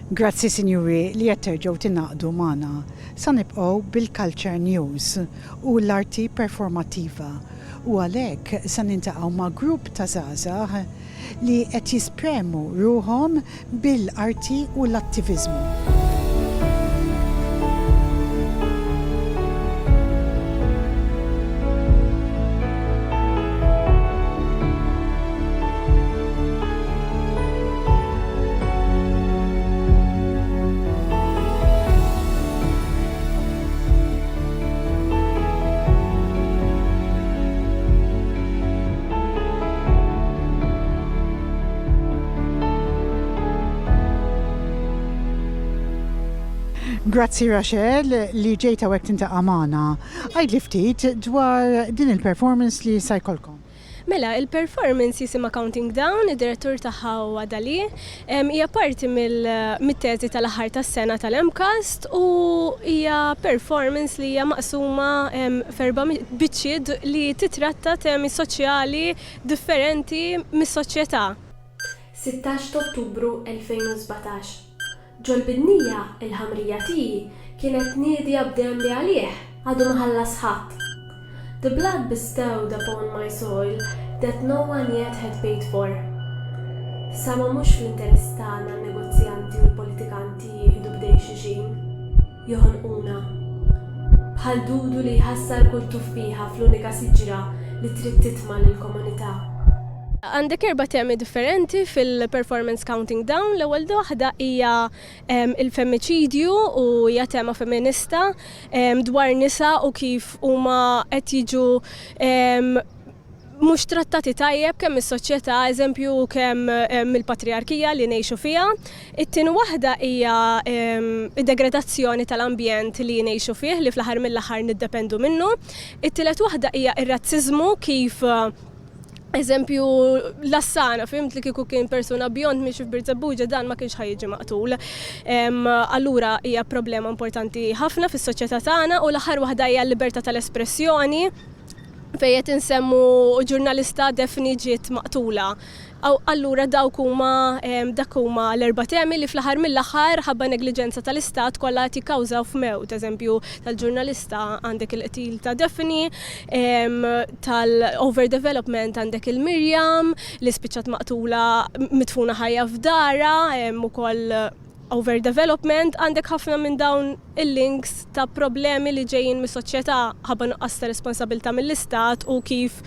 Grazzi sinjuri li qed terġgħu tingħaqdu magħna. Sa nibqgħu bil-Culture News u l-arti performattiva. U għalhekk sa nintaqgħu ma' grupp ta' żgħażagħ li qed jispremu ruhom bil-arti u l-attiviżmu. Grazzi Rachelle li ġejta wek tintaqa' magħna. Għajdli ftit dwar din il-performance li se jkollkom. Mela, il-performance jisimha Counting Down, id-direttur tagħha huwa Dali. Hija parti mit-teżi tal-aħħar tas-sena tal-MCAST u hija performance li hija maqsuma ferba biċċiet li titratta temi soċjali differenti mis-soċjetà. 16 Ottubru 2017. Ġol-bidnija il-ħamrija tiegħi kienet tniedja b'dem li għalih għadu ma ħallas ħadd. The blood bestowed upon my soil that no one yet had paid for. Sama mhux fl-interess tagħna n-negozjanti u l-politikanti jieħdu bdej xi xejn, joħolquna. Bħal dudu li jħassar kull tuffiħa fl-unika siġra li trid titma' lill-komunità. Għandek 4 temi differenti fil-performance Counting Down. L-ewwel waħda hija il-femmiċidju u hija tema feminista dwar nisa u kif huma qed jiġu mhux trattati tajjeb kemm is-soċjetà, eżempju kemm il-patriarkija li ngħixu fiha. It-tieni waħda hija id-degradazzjoni tal-ambjent li ngħixu fih li fl-aħħar mill-aħħar niddependu minnu. It-tielet waħda hija ir-razziżmu kif eżempju, Lassana, fimt li kieku kien persuna bjont miex f'Birżebbuġa dan ma kienx ħajġi maqtul. Allura hija problema importanti ħafna fis-soċjetà tagħna u l-aħħar waħda hija l-libertà tal-espressjoni fejn qed insemmu ġurnalista Defni ġiet maqtula. Allura dak huma l-4 temi li fl-aħħar mill-aħħar ħabba negliġenza tal-istat kollha qed jikkawżaw f'mewt, eżempju tal-ġurnalista għandek il-qtil ta' Defni, tal-overdevelopment għandek il-Mirjam li spiċċat maqtula mitfuna ħajja f'dara, ukoll overdevelopment għandek ħafna minn dawn il-links ta' problemi li ġejjin mis-soċjetà ħabba nuqqas ta' responsabilità mill-istat u kif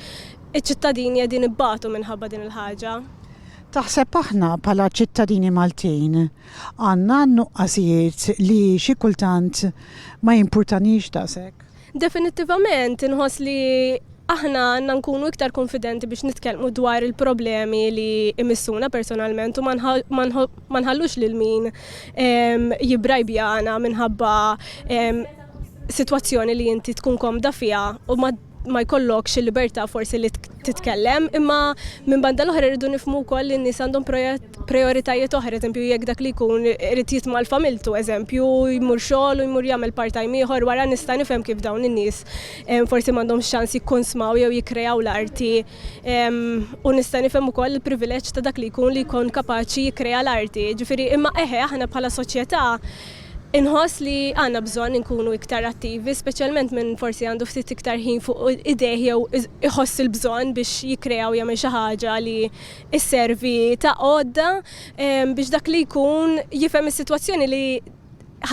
iċ-ċittadini qegħdin ibbagħtu minħabba din il-ħaġa. Taħseb aħna bħala ċittadini Maltin għandna nuqqasijiet li xi kultant ma jimpurtanix daqshekk? Definittivament inħoss li aħna għandna nkunu iktar konfidenti biex nitkellmu dwar il-problemi li imissuna personalment u ma nħallux lil min jibbrajbjana minħabba sitwazzjoni li inti tkun komda fiha u ma jkollokx il-libertà forsi li titkellem, imma minn banda l-oħra rridu nifhmu wkoll li n-nies għandhom prioritajiet oħra, eżempju jekk dak li jkun irid jitma' l-familtu, eżempju jmur xogħol u jmur jagħmel part-time ieħor wara nista' nifhem kif dawn in-nies forsi m'għandhomx ċans jikkonsmaw jew jikkreaw l-arti u nista' nifhem ukoll il-privileġġ ta' dak li jkun kapaċi jikkrea l-arti. Ġifieri imma aħna bħala soċjetà inħoss li għandna bżonn inkunu iktar attivi, speċjalment minn forsi għandu ftit iktar ħin fuq idejh jew iħoss il-bżonn biex jikkreaw jagħmel xi ħaġa li isservi ta' għodda biex dak li jkun jifhem is-sitwazzjoni li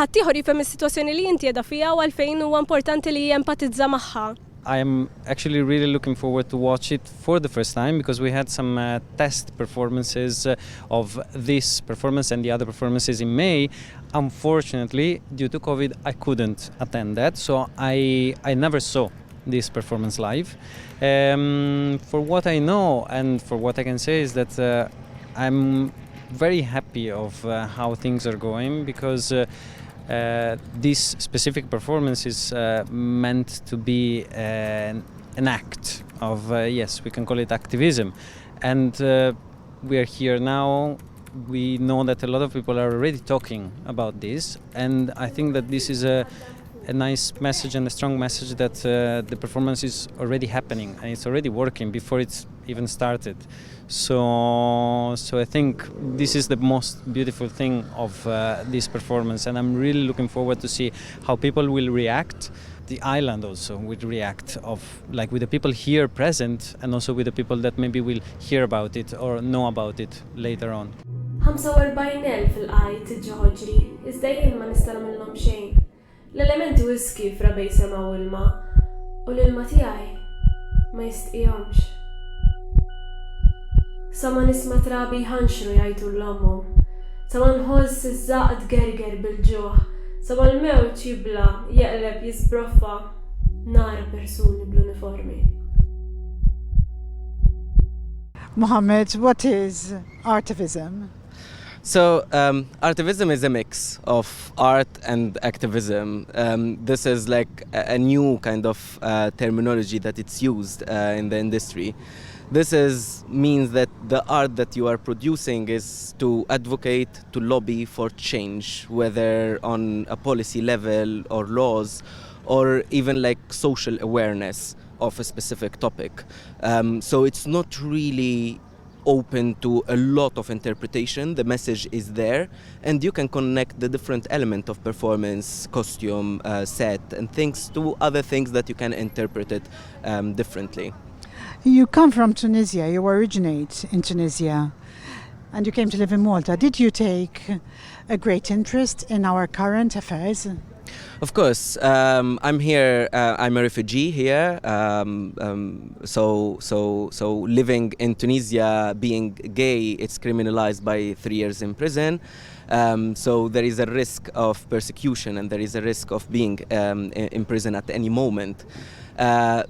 ħadd ieħor jifhem is-sitwazzjoni li inti qiegħda fiha u għalfejn huwa importanti li jempatizza magħha. I am actually really looking forward to watch it for the first time because we had some test performances of this performance and the other performances in May. Unfortunately, due to COVID, I couldn't attend that, so I never saw this performance live. For what I know and for what I can say is that I'm very happy of how things are going because this specific performance is meant to be an act of, yes, we can call it activism. And we are here now. We know that a lot of people are already talking about this. And I think that this is a nice message and a strong message that the performance is already happening and it's already working before it's even started. So I think this is the most beautiful thing of this performance, and I'm really looking forward to see how people will react. The island also will react, of like with the people here present, and also with the people that maybe will hear about it or know about it later on. 45,000 fil-qajt ġoħġri, iżda jien ma nista' nagħmilhom xejn. L-elementi whisky f'rabej sema' u ilma, u l-ilma tiegħi ma jistqihomx. Sa ma nisma' trabi ħanxru jgħidu l-ommhom, sa ma nħoss iż-żaq tgerger bil-ġuħ, sa ma l-mewt jibla jeqleb jisbroffa nara persuni bl-uniformi. Mohamed, what is artivism? So, artivism is a mix of art and activism. This is like a new kind of terminology that it's used in the industry. This means that the art that you are producing is to advocate, to lobby for change, whether on a policy level or laws, or even like social awareness of a specific topic. So it's not really open to a lot of interpretation. The message is there, and you can connect the different element of performance, costume, set, and things to other things that you can interpret it differently. You come from Tunisia, you originate in Tunisia, and you came to live in Malta. Did you take a great interest in our current affairs? Of course, I'm here. I'm a refugee here. So living in Tunisia, being gay, it's criminalized by 3 years in prison. So there is a risk of persecution, and there is a risk of being in prison at any moment.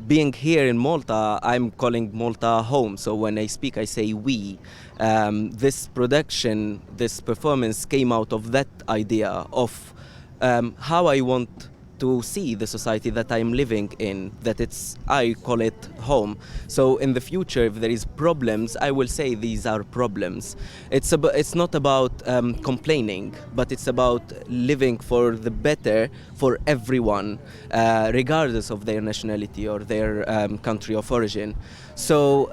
Being here in Malta, I'm calling Malta home. So when I speak, I say we. This production, this performance came out of that idea of how I want to see the society that I'm living in, that I call it home. So in the future, if there is problems, I will say these are problems. It's not about complaining, but it's about living for the better for everyone, regardless of their nationality or their country of origin. So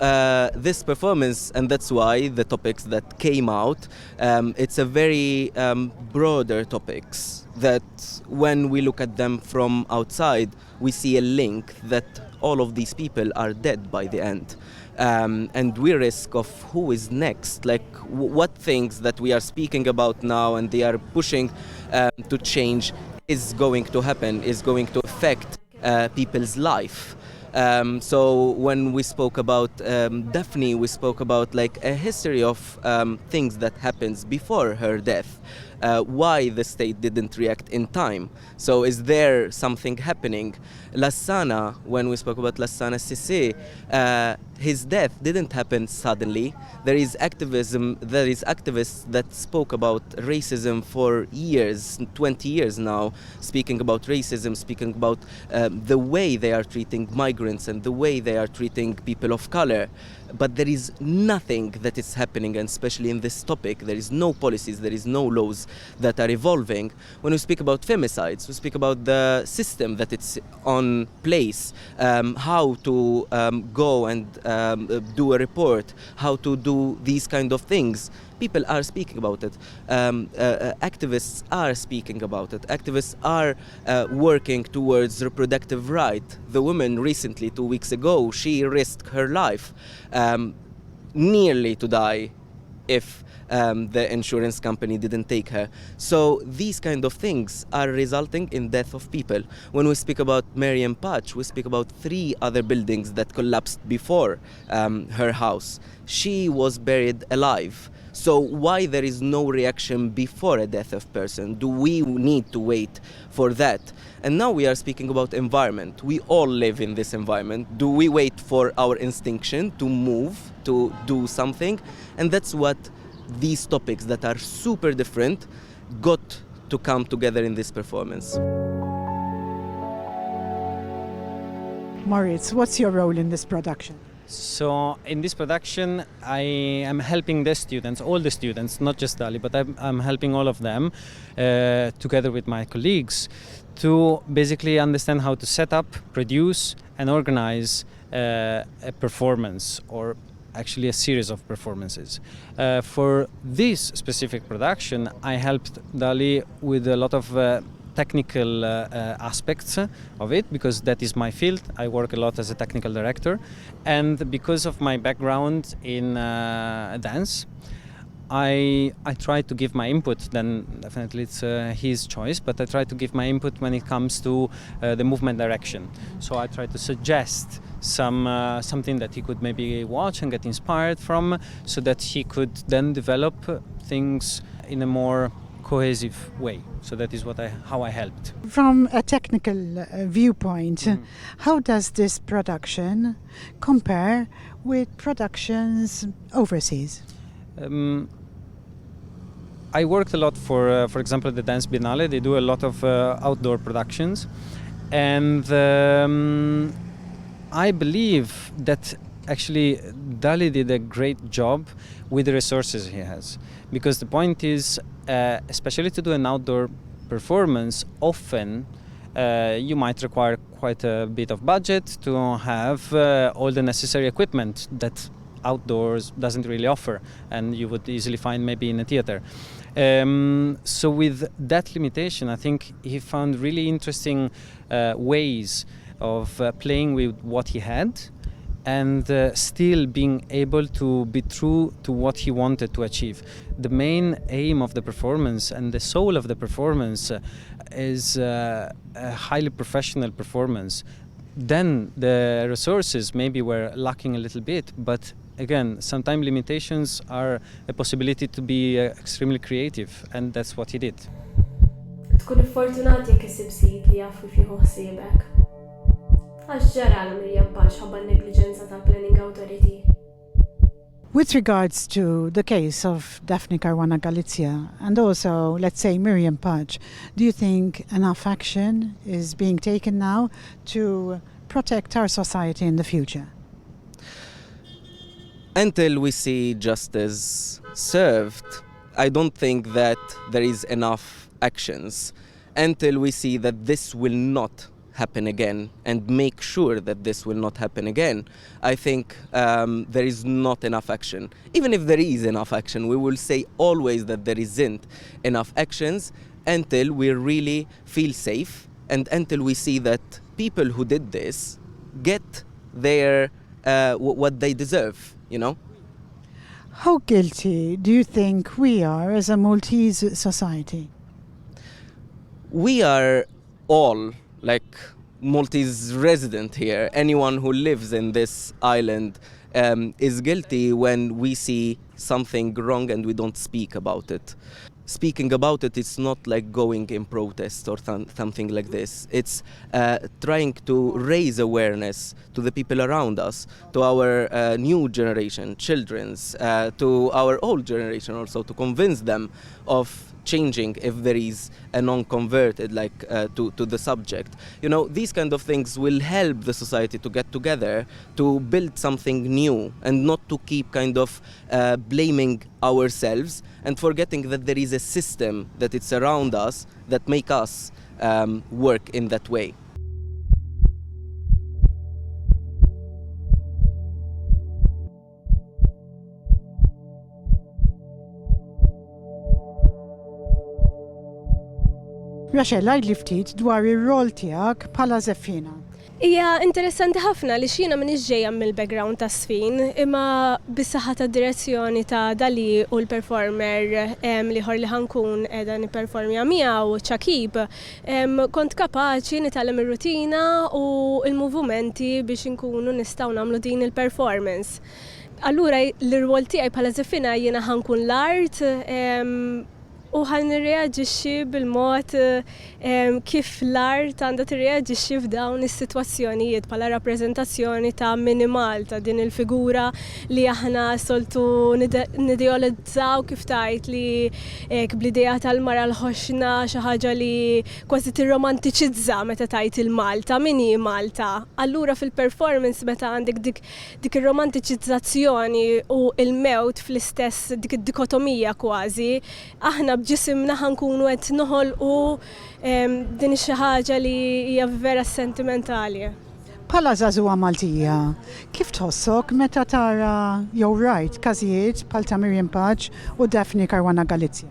this performance, and that's why the topics that came out, it's a very broader topics that when we look at them from outside, we see a link that all of these people are dead by the end. And we risk of who is next, like what things that we are speaking about now and they are pushing to change is going to happen, is going to affect people's life. So when we spoke about Daphne, we spoke about like a history of things that happens before her death. Why the state didn't react in time. So is there something happening? Lassana, when we spoke about Lassana Sissé, his death didn't happen suddenly. There is activists that spoke about racism for years, 20 years now, speaking about racism, speaking about the way they are treating migrants and the way they are treating people of color. But there is nothing that is happening, and especially in this topic, there is no policies, there is no laws that are evolving. When we speak about femicides, we speak about the system that it's on place, how to go and do a report, how to do these kind of things. People are speaking about it. Activists are speaking about it. Activists are working towards reproductive right. The woman recently, 2 weeks ago, she risked her life nearly to die if the insurance company didn't take her. So these kind of things are resulting in death of people. When we speak about Mariam Patch, we speak about 3 other buildings that collapsed before her house. She was buried alive. So why there is no reaction before a death of person? Do we need to wait for that? And now we are speaking about environment. We all live in this environment. Do we wait for our instinction to move, to do something? And that's what these topics that are super different got to come together in this performance. Moritz, what's your role in this production? So in this production, I am helping the students, all the students, not just Dali, but I'm helping all of them together with my colleagues to basically understand how to set up, produce and organize a performance or actually a series of performances. For this specific production, I helped Dali with a lot of technical aspects of it, because that is my field. I work a lot as a technical director, and because of my background in dance, I try to give my input. Then definitely it's his choice, but I try to give my input when it comes to the movement direction. So I try to suggest something that he could maybe watch and get inspired from, so that he could then develop things in a more cohesive way. So that is how I helped. From a technical viewpoint, how does this production compare with productions overseas? I worked a lot for example, the Dance Biennale. They do a lot of outdoor productions, and I believe that actually Dali did a great job with the resources he has, because the point is, especially to do an outdoor performance, often you might require quite a bit of budget to have all the necessary equipment that outdoors doesn't really offer, and you would easily find maybe in a theater. So with that limitation, I think he found really interesting ways of playing with what he had, and still being able to be true to what he wanted to achieve. The main aim of the performance and the soul of the performance is a highly professional performance. Then the resources maybe were lacking a little bit, but again, sometimes limitations are a possibility to be extremely creative, and that's what he did. Tkun fortunati jekk isib sit li jafu fih ħsiebek. Għax ġara Miriam Pax ħabba n-negliġenza tal-Planning Authority. With regards to the case of Daphne Caruana Galizia and also, let's say, Miriam Page, do you think enough action is being taken now to protect our society in the future? Until we see justice served, I don't think that there is enough actions. Until we see that this will not happen again and make sure that this will not happen again, I think there is not enough action. Even if there is enough action, we will say always that there isn't enough actions until we really feel safe and until we see that people who did this get their what they deserve, you know? How guilty do you think we are as a Maltese society? We are all, like Maltese resident here, anyone who lives in this island is guilty when we see something wrong and we don't speak about it. Speaking about it, it's not like going in protest or something like this. It's trying to raise awareness to the people around us, to our new generation, children's, to our old generation also, to convince them of changing if there is a non-converted to the subject. You know, these kind of things will help the society to get together to build something new and not to keep kind of blaming ourselves and forgetting that there is a system that it's around us that make us work in that way. Rachelle, għajdli ftit dwar ir-rol tiegħek bħala żeffina. Hija interessanti ħafna li xina minn ġejja mill-background ta' sfin, imma bis-saħħa ta' direzzjoni ta' Dali u l-performer liħor li ħankun qiegħda nipperformja miegħu ċakib, kont kapaċi nitgħallem ir-rutina u l-movimenti biex inkunu nistgħu nagħmlu din il-performance. Allura l-irwol tiegħi bħala żeffina jiena ħankun l-art u ħan nirreaġixxi bil-mod kif l-art għandha tirreaġixxi f'dawn is-sitwazzjonijiet bħala rappreżentazzjoni ta' minimal ta' din il-figura li aħna soltu nideolizzaw kif tajt li bl-idea tal-mara l-ħoxna xi ħaġa li kważi tirromantiċizza meta tajt il-Malta, min hi Malta. Allura fil-performance meta għandek dik ir-romantiċizzazzjoni u l-mewt fl-istess dik id-dikotomija kważi, aħna b'ġisimna ħankunu qed noħolqu din xi ħaġa li hija vera sentimentali. Bħala żagħżugħa Maltija, kif tħossok meta tara jew rajt każijiet bħal ta' Miriam Paġ u Daphne Caruana Galizia?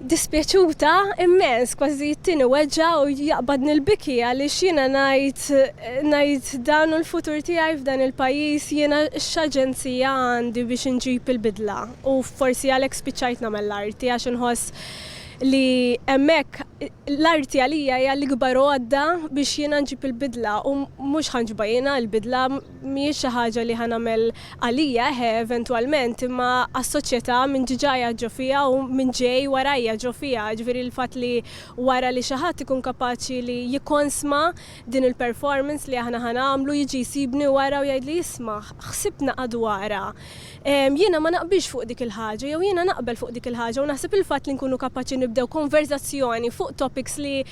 Dispjaċuta immens, kważi jittini weġġa u jaqbadni l-biki għaliex jiena ngħid dan u l-futur tiegħi f'dan il-pajjiż jiena x'aġenzija għandi biex inġib il-bidla u forsi għalhekk spiċċajt nagħmel l-arti għax inħoss li hemmhekk l-arti għalija hija l-ikbar għodda biex jiena nġib il-bidla u mhux ħanġba jiena l-bidla mhijiex xi ħaġa li ħanamel għalija eventwalment imma għas-soċjetà minn ġiġajja ġo fiha u minn ġej warajja ġo fiha, ġifieri l-fatt li wara li xi ħadd ikun kapaċi li jikkonsma din il-performance li aħna ħanamlu jiġi jsibni wara u jgħid li jisma' ħsibna Adwara. Jiena ma naqbilx fuq dik il-ħaġa jew jiena naqbel fuq dik il-ħaġa u naħseb il-fatt li nkunu kapaċi nibdew konverzazzjoni fuq topics li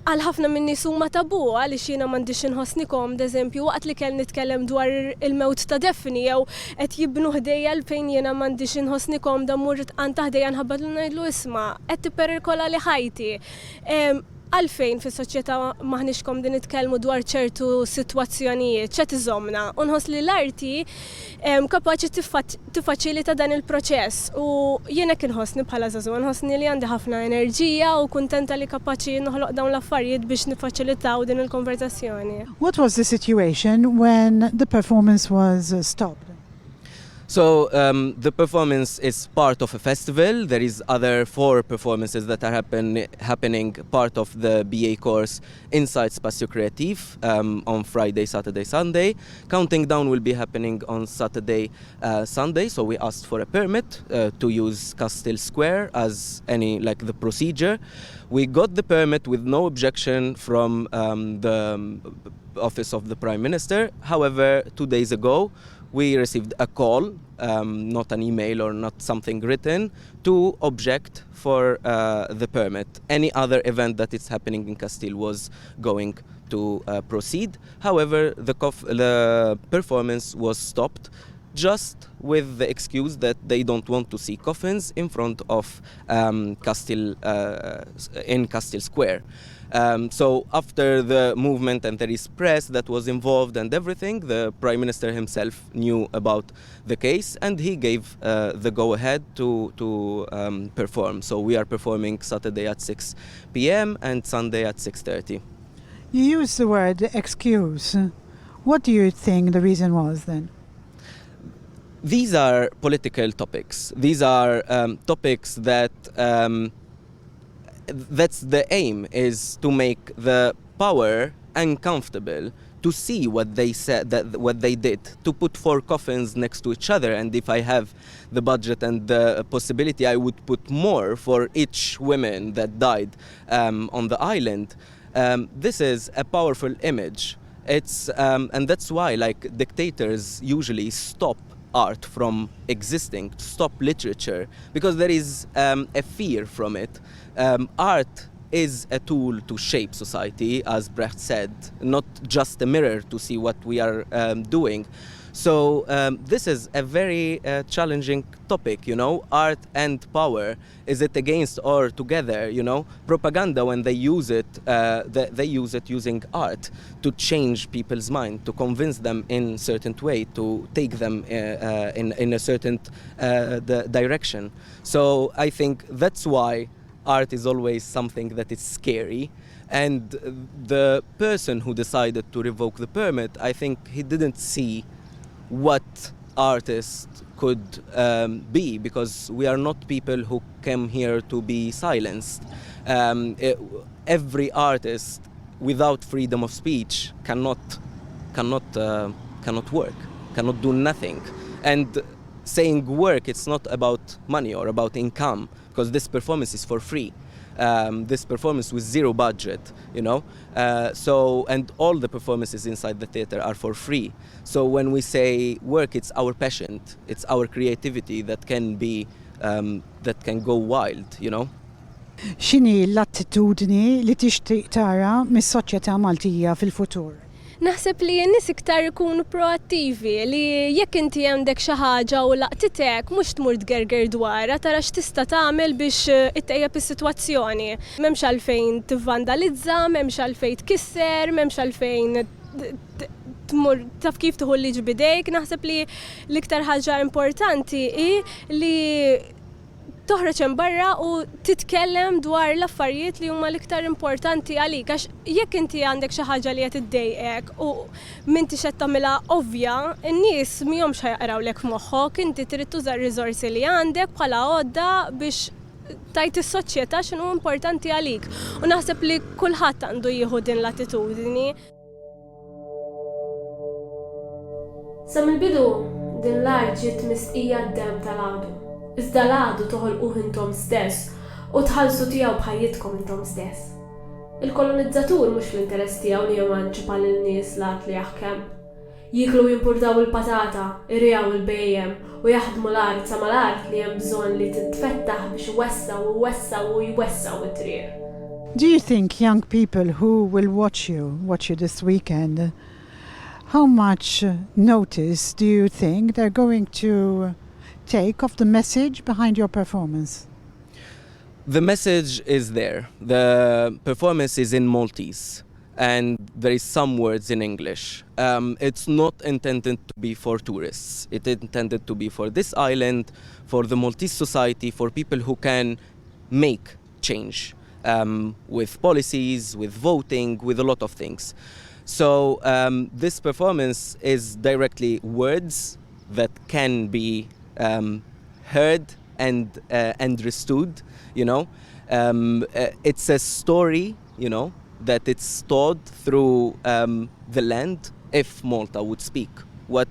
għal ħafna minni summa tabu għaliex jiena m'għandix inħossni komd eżempju waqt li kell nitkellem dwar il-mewt ta' Daphne jew qed jibnu ħdejja fejn jiena m'għandix inħossni komda mmur għanta ħdejja nħabbad l ngħidlu isma' qed tipperikola li ħajti. Għalfejn fis-soċjetà maħniex komdi nitkellmu dwar ċertu sitwazzjonijiet ċet iżomna. U nħoss li l-arti kapaċi tiffaċilita dan il-proċess u jiena kien ħossni bħala żagħżugħa nħossni li għandi ħafna enerġija u kuntenta li kapaċi noħloq dawn l-affarijiet biex niffaċilitaw din il-konverzazzjoni. What was the situation when the performance was stopped? So the performance is part of a festival. There is other 4 performances that are happening part of the BA course inside Spazio Creative on Friday, Saturday, Sunday. Counting Down will be happening on Saturday, Sunday. So we asked for a permit to use Castile Square as the procedure. We got the permit with no objection from the office of the Prime Minister. However, 2 days ago, we received a call, not an email or not something written, to object for the permit. Any other event that is happening in Castile was going to proceed. However, the performance was stopped just with the excuse that they don't want to see coffins in front of Castile Square. So after the movement and there is press that was involved and everything, the Prime Minister himself knew about the case and he gave the go-ahead to perform. So we are performing Saturday at 6 p.m. and Sunday at 6:30. You used the word excuse. What do you think the reason was then? These are political topics. These are topics that that's the aim, is to make the power uncomfortable to see what they said, what they did, to put 4 coffins next to each other. And if I have the budget and the possibility, I would put more for each woman that died on the island. This is a powerful image. And that's why dictators usually stop art from existing, stop literature, because there is a fear from it. Art is a tool to shape society, as Brecht said, not just a mirror to see what we are doing. So this is a very challenging topic, art and power. Is it against or together, Propaganda, when they use it, they use it using art to change people's mind, to convince them in a certain way, to take them in a certain direction. So I think that's why art is always something that is scary. And the person who decided to revoke the permit, I think he didn't see what artists could be, because we are not people who came here to be silenced. Every artist without freedom of speech cannot work, cannot do nothing. And saying work, it's not about money or about income, because this performance is for free. This performance with 0 budget, and all the performances inside the theater are for free. So when we say work, it's our passion, it's our creativity that can be, that can go wild, X'inhi l-attitudni li tixtieq tara mis-soċjetà Maltija fil-futur? Naħseb li n-nies iktar ikunu proattivi li jekk inti għandek xi ħaġa u laqtitek mhux tmur tgerger dwarha tara x'tista' tagħmel biex ittejjeb is-sitwazzjoni. M'hemmx għalfejn tivvandalizza, m'hemmx għalfejn tkisser, m'hemmx għalfejn tmur taf kif tuħu li ġbidejk, naħseb li l-iktar ħaġa importanti hi li toħroġ hemm barra u titkellem dwar l-affarijiet li huma l-iktar importanti għalik, għax jekk inti għandek xi ħaġa li qed iddejqek u m'intix qed tagħmilha ovvja, in-nies mihomx ħajqrawlek f'moħħok, inti trid tuża r-riżorsi li għandek bħala għodda biex tajt is-soċjetà x'inhu importanti għalik. U naħseb li kulħadd għandu jieħu din l-attitudni. Sa mill-bidu din l-art ġiet mistqija d-dem tal-għadu. Iżda l-għadu toħolquh intom stess u tħallsu tiegħu bħajjitkom intom stess. Il-kolonizzatur mhux l-interess tiegħu li jemanċipa lin-nies l-għad li jaħkem. Jiklu jimpurtaw il-patata, irjaw il-bejjem u jaħdmu l-art sa mal-art li hemm bżonn li titfettaħ biex jwessaw it-triq. Do you think young people who will watch you this weekend, how much notice do you think they're going to take of the message behind your performance? The message is there. The performance is in Maltese and there is some words in English. It's not intended to be for tourists. It's intended to be for this island, for the Maltese society, for people who can make change with policies, with voting, with a lot of things. So this performance is directly words that can be heard and understood, you know. It's a story, you know, that it's told through the land. If Malta would speak, what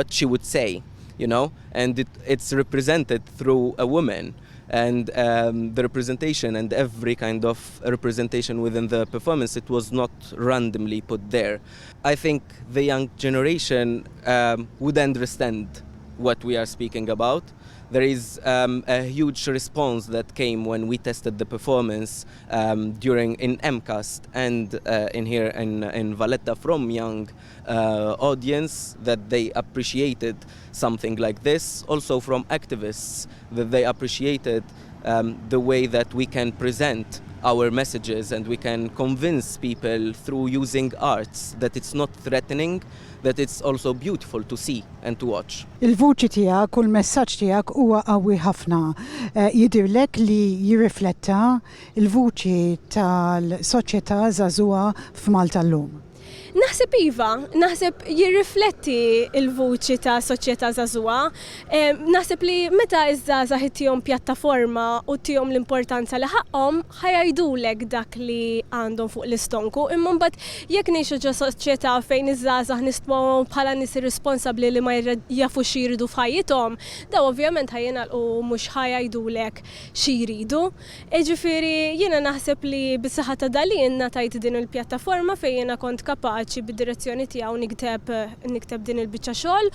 she would say, you know, and it's represented through a woman. And the representation and every kind of representation within the performance, it was not randomly put there. I think the young generation would understand what we are speaking about. There is a huge response that came when we tested the performance in MCAST and in here in Valletta from young audience, that they appreciated something like this. Also from activists, that they appreciated the way that we can present our messages and we can convince people through using arts that it's not threatening, that it's also beautiful to see and to watch. Il-vuċi tiegħek u l-messaġġ tiegħek huwa qawwi ħafna. Jidhirlek li jirrifletta il-vuċi tal-soċjetà żagħżugħa f'Malta llum. Naħseb iva, naħseb jirrifletti il-vuċi ta' soċjetà żagħżugħa. Naħseb li meta iż-żgħażagħ ittihom pjattaforma u tihom l-importanza li ħaqhom ħajajdulek dak li għandhom fuq l-istonku, imma mbagħad jekk ngħixu ġo soċjetà fejn iż-żgħażagħ nistgħu bħala nies irresponsabbli li ma jafux xi jridu f'ħajjithom, daw ovvjament ħajjingħalqu mhux ħajajdulek xi jridu. Ġifieri jiena naħseb li bis-saħħa ta' Dali tajt din il-pjattaforma fejn jiena kont kapaċi bid-direzzjoni tiegħu nikteb din il-biċċa xogħol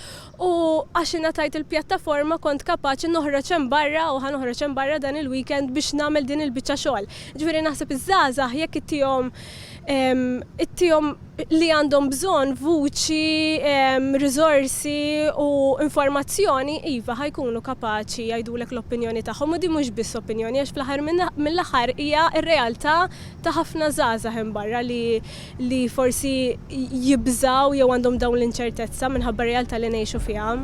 u għax ingħatajt il-pjattaforma kont kapaċi noħroġ hemm barra u ħanoħroġ hemm barra dan il-weekend biex nagħmel din il-biċċa xogħol. Ġifieri naħseb iż-żgħażagħ jekk ittihom li għandhom bżonn vuċi, riżorsi u informazzjoni, iva ħajkunu kapaċi jgħidulek l-opinjoni tagħhom u di mhux biss opinjoni għax fl-aħħar mill-aħħar hija r-realtà ta' ħafna żgħażagħ hemm barra li forsi jibżaw jew għandhom dawn l-inċertezza minħabba realtà li ngħixu fiha.